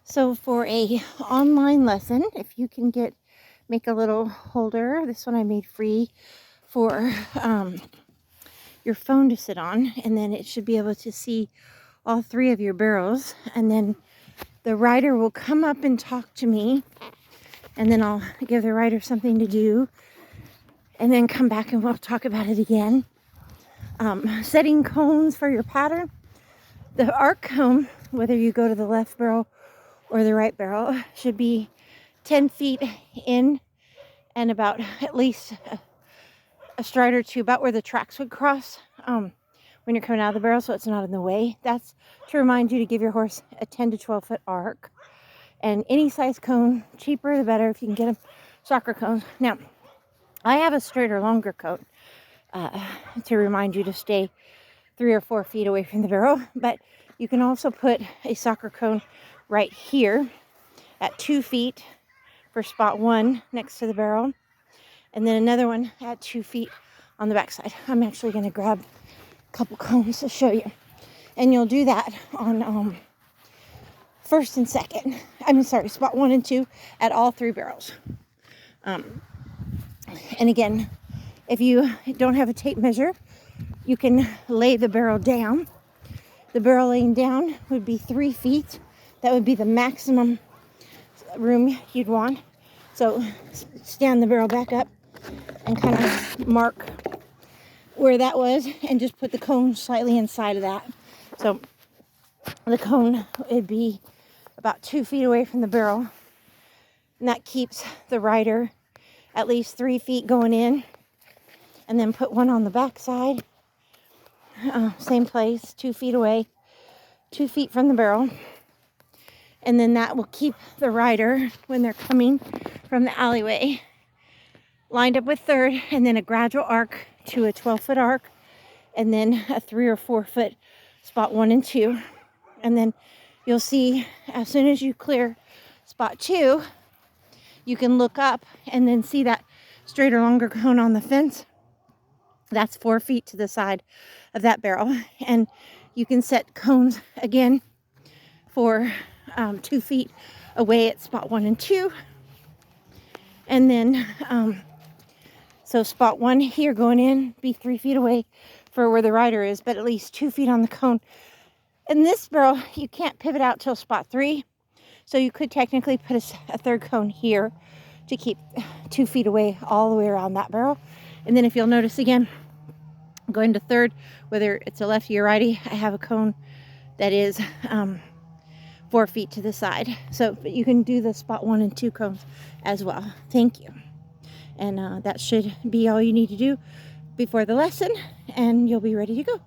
So for a online lesson, if you can make a little holder, this one I made free for your phone to sit on, and then it should be able to see all three of your barrels, and then the rider will come up and talk to me, and then I'll give the rider something to do, and then come back and we'll talk about it again. Setting cones for your pattern. The arc cone, whether you go to the left barrel or the right barrel, should be 10 feet in and about at least a stride or two, about where the tracks would cross when you're coming out of the barrel, so it's not in the way. That's to remind you to give your horse a 10 to 12 foot arc. And any size cone, cheaper the better if you can get them, soccer cones. Now, I have a straighter, longer cone to remind you to stay 3 or 4 feet away from the barrel, but you can also put a soccer cone right here at 2 feet for spot 1 next to the barrel, and then another one at 2 feet on the backside. I'm actually going to grab a couple cones to show you, and you'll do that on first and second. Spot 1 and 2 at all 3 barrels. And again, if you don't have a tape measure, you can lay the barrel down. The barrel laying down would be 3 feet. That would be the maximum room you'd want. So stand the barrel back up and kind of mark where that was, and just put the cone slightly inside of that. So the cone would be about 2 feet away from the barrel, and that keeps the rider at least 3 feet going in. And then put one on the back side, same place, 2 feet away, 2 feet from the barrel. And then that will keep the rider, when they're coming from the alleyway, lined up with third, and then a gradual arc to a 12-foot arc, and then a 3 or 4 foot spot 1 and 2. And then you'll see, as soon as you clear spot 2, you can look up and then see that straighter, longer cone on the fence. That's 4 feet to the side of that barrel. And you can set cones again for 2 feet away at spot 1 and 2. And then, so spot 1 here going in, be 3 feet away for where the rider is, but at least 2 feet on the cone. In this barrel, you can't pivot out till spot 3. So you could technically put a third cone here to keep 2 feet away all the way around that barrel. And then if you'll notice again, going to third, whether it's a lefty or righty, I have a cone that is 4 feet to the side. So you can do the spot 1 and 2 cones as well. Thank you. And that should be all you need to do before the lesson, and you'll be ready to go.